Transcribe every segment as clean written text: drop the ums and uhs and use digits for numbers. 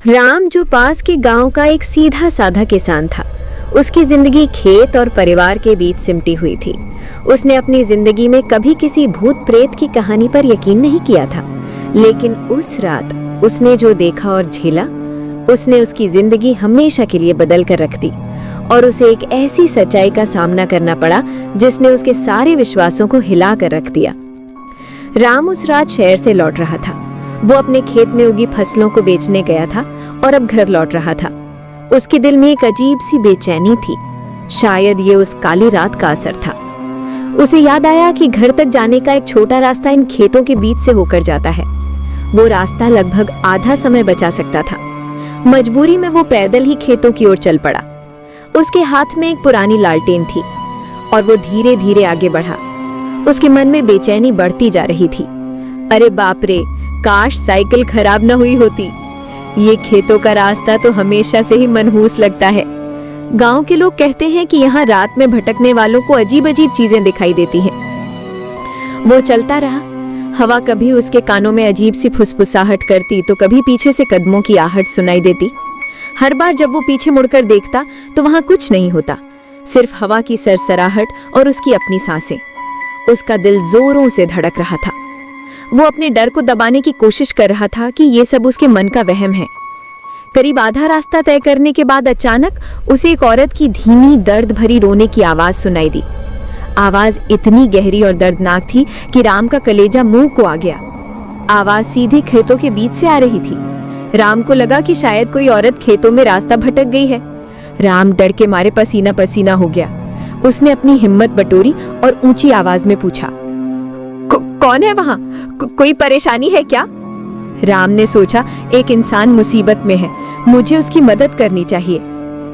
राम जो पास के गांव का एक सीधा साधा किसान था। उसकी जिंदगी खेत और परिवार के बीच सिमटी हुई थी। उसने अपनी जिंदगी में कभी किसी भूत प्रेत की कहानी पर यकीन नहीं किया था, लेकिन उस रात उसने जो देखा और झेला, उसने उसकी जिंदगी हमेशा के लिए बदल कर रख दी और उसे एक ऐसी सच्चाई का सामना करना पड़ा जिसने उसके सारे विश्वासों को हिला कर रख दिया। राम उस रात शहर से लौट रहा था। वो अपने खेत में उगी फसलों को बेचने गया था और अब घर लौट रहा था। उसके दिल में एक अजीब सी बेचैनी थी। शायद ये उस काली रात का असर था। उसे याद आया कि घर तक जाने का एक छोटा रास्ता इन खेतों के बीच से होकर जाता है। वो रास्ता लगभग आधा समय बचा सकता था। मजबूरी में वो पैदल ही खेतों की ओर चल पड़ा। उसके हाथ में एक पुरानी लालटेन थी और वो धीरे धीरे आगे बढ़ा। उसके मन में बेचैनी बढ़ती जा रही थी। अरे बाप रे, काश साइकिल खराब न हुई होती। ये खेतों का रास्ता तो हमेशा से ही मनहूस लगता है। गांव के लोग कहते हैं कि यहाँ रात में भटकने वालों को अजीब अजीब चीजें दिखाई देती हैं। वो चलता रहा। हवा कभी उसके कानों में अजीब सी फुसफुसाहट करती तो कभी पीछे से कदमों की आहट सुनाई देती। हर बार जब वो पीछे मुड़कर देखता तो वहां कुछ नहीं होता, सिर्फ हवा की सरसराहट और उसकी अपनी सांसें। उसका दिल जोरों से धड़क रहा था। वो अपने डर को दबाने की कोशिश कर रहा था कि ये सब उसके मन का वहम है। करीब आधा रास्ता तय करने के बाद अचानक उसे एक औरत की धीमी दर्द भरी रोने की आवाज सुनाई दी। आवाज इतनी गहरी और दर्दनाक थी कि राम का कलेजा मुंह को आ गया। आवाज सीधे खेतों के बीच से आ रही थी। राम को लगा कि शायद कोई औरत खेतों में रास्ता भटक गई है। राम डर के मारे पसीना पसीना हो गया। उसने अपनी हिम्मत बटोरी और ऊंची आवाज में पूछा, कौन है वहां? कोई परेशानी है क्या? राम ने सोचा, एक इंसान मुसीबत में है, मुझे उसकी मदद करनी चाहिए।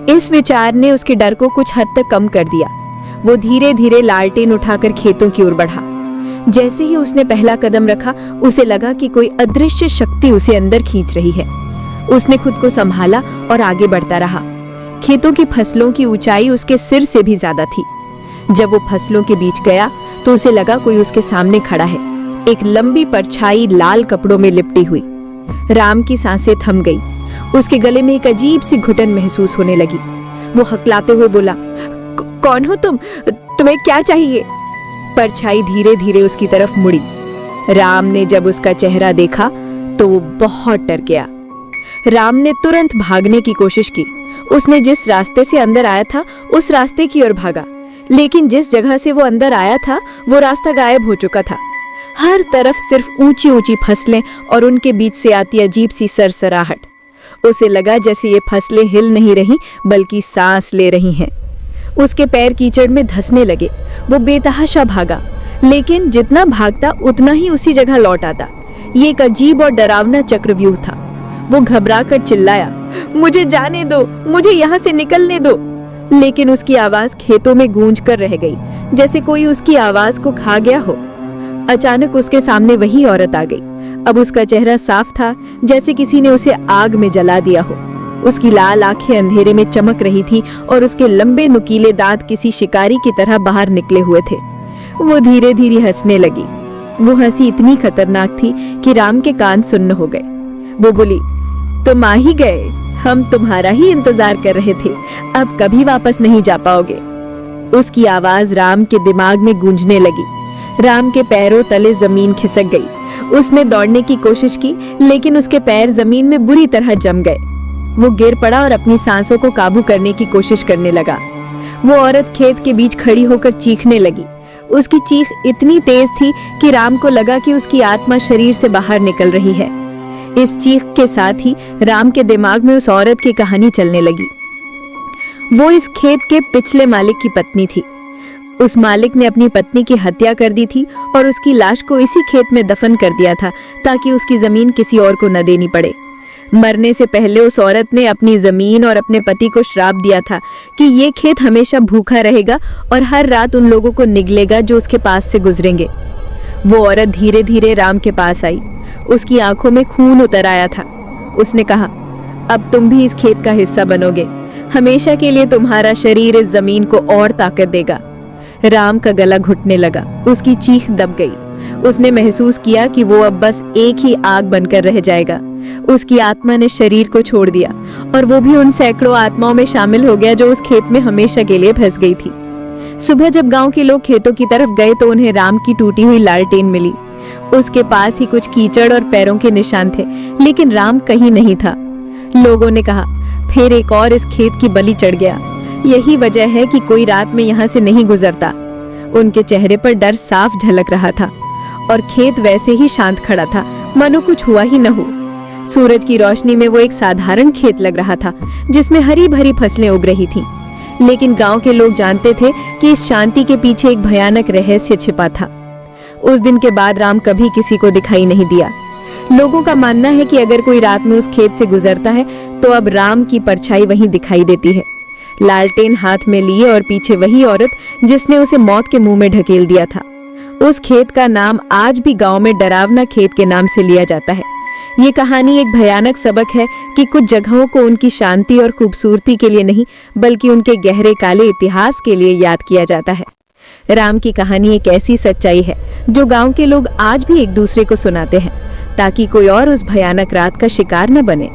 इस विचार ने उसके डर को कुछ हद तक कम कर दिया। वो धीरे धीरे लालटेन उठाकर खेतों की ओर बढ़ा। जैसे ही उसने पहला कदम रखा, उसे लगा कि कोई अदृश्य शक्ति उसे अंदर खींच रही है। उसने खुद को संभाला और आगे बढ़ता रहा। खेतों की फसलों की ऊंचाई उसके सिर से भी ज्यादा थी। जब वो फसलों के बीच गया तो उसे लगा कोई उसके सामने खड़ा है, एक लंबी परछाई लाल कपड़ों में लिपटी हुई। राम की सांसें थम गई। उसके गले में एक अजीब सी घुटन महसूस होने लगी। वो हकलाते हुए बोला, कौन हो तुम? तुम्हें क्या चाहिए? परछाई धीरे धीरे उसकी तरफ मुड़ी। राम ने जब उसका चेहरा देखा तो वो बहुत डर गया। राम ने तुरंत भागने की कोशिश की। उसने जिस रास्ते से अंदर आया था उस रास्ते की ओर भागा, लेकिन जिस जगह से वो अंदर आया था वो रास्ता गायब हो चुका था। हर तरफ सिर्फ ऊंची ऊंची फसलें और उनके बीच से आती अजीब सी सरसराहट। उसे लगा जैसे ये फसलें हिल नहीं रही बल्कि सांस ले रही हैं। उसके पैर कीचड़ में धंसने लगे। वो बेतहाशा भागा, लेकिन जितना भागता उतना ही उसी जगह लौट आता। ये एक अजीब और डरावना चक्रव्यूह था। वो घबरा कर चिल्लाया, मुझे जाने दो, मुझे यहाँ से निकलने दो। लेकिन उसकी आवाज खेतों में गूंज कर रह गई, जैसे कोई उसकी आवाज को खा गया हो। अचानक उसके सामने वही औरत आ गई। अब उसका चेहरा साफ था, जैसे किसी ने उसे आग में जला दिया हो। उसकी लाल आंखें अंधेरे में चमक रही थी और उसके लंबे नुकीले दांत किसी शिकारी की तरह बाहर निकले हुए थे। वो धीरे धीरे हंसने लगी। वो हंसी इतनी खतरनाक थी कि राम के कान सुन्न हो गए। वो बोली, तुम आ ही गए, हम तुम्हारा ही इंतजार कर रहे थे, अब कभी वापस नहीं जा पाओगे। उसकी आवाज राम के दिमाग में गूंजने लगी। राम के पैरों तले जमीन खिसक गई। उसने दौड़ने की कोशिश की, लेकिन उसके पैर जमीन में बुरी तरह जम गए। वो गिर पड़ा और अपनी सांसों को काबू करने की कोशिश करने लगा। वो औरत खेत के बीच खड़ी होकर चीखने लगी। उसकी चीख इतनी तेज थी कि राम को लगा कि उसकी आत्मा शरीर से बाहर निकल रही है। इस चीख के साथ ही राम के दिमाग में उस औरत की कहानी चलने लगी। वो इस खेत के पिछले मालिक की पत्नी थी। उस मालिक ने अपनी पत्नी की हत्या कर दी थी और उसकी लाश को इसी खेत में दफन कर दिया था ताकि उसकी जमीन किसी और को न देनी पड़े। मरने से पहले उस औरत ने अपनी जमीन और अपने पति को श्राप दिया था कि ये खेत हमेशा भूखा रहेगा और हर रात उन लोगों को निगलेगा जो उसके पास से गुजरेंगे। वो औरत धीरे धीरे राम के पास आई। उसकी आंखों में खून उतर आया था। उसने कहा, अब तुम भी इस खेत का हिस्सा बनोगे। हमेशा के लिए तुम्हारा शरीर इस जमीन को और ताकत देगा। राम का गला घुटने लगा। उसकी चीख दब गई। उसने महसूस किया कि वो अब बस एक ही आग बनकर रह जाएगा। उसकी आत्मा ने शरीर को छोड़ दिया और वो भी उन सैकड़ों आत्माओं में शामिल हो गया जो उस खेत में हमेशा के लिए फंस गई थी। सुबह जब गांव के लोग खेतों की तरफ गए तो उन्हें राम की टूटी हुई लालटेन मिली। उसके पास ही कुछ कीचड़ और पैरों के निशान थे, लेकिन राम कहीं नहीं था। लोगों ने कहा, फिर एक और इस खेत की बलि चढ़ गया। यही वजह है कि कोई रात में यहाँ से नहीं गुजरता। उनके चेहरे पर डर साफ झलक रहा था और खेत वैसे ही शांत खड़ा था, मानो कुछ हुआ ही न हो। सूरज की रोशनी में वो एक साधारण खेत लग रहा था जिसमें हरी भरी फसलें उग रही थीं। लेकिन गांव के लोग जानते थे कि इस शांति के पीछे एक भयानक रहस्य छिपा था। उस दिन के बाद राम कभी किसी को दिखाई नहीं दिया। लोगों का मानना है कि अगर कोई रात में उस खेत से गुजरता है तो अब राम की परछाई वहीं दिखाई देती है, लालटेन हाथ में लिए और पीछे वही औरत जिसने उसे मौत के मुंह में ढकेल दिया था। उस खेत का नाम आज भी गांव में डरावना खेत के नाम से लिया जाता है। ये कहानी एक भयानक सबक है कि कुछ जगहों को उनकी शांति और खूबसूरती के लिए नहीं, बल्कि उनके गहरे काले इतिहास के लिए याद किया जाता है। राम की कहानी एक ऐसी सच्चाई है जो गांव के लोग आज भी एक दूसरे को सुनाते हैं, ताकि कोई और उस भयानक रात का शिकार न बने।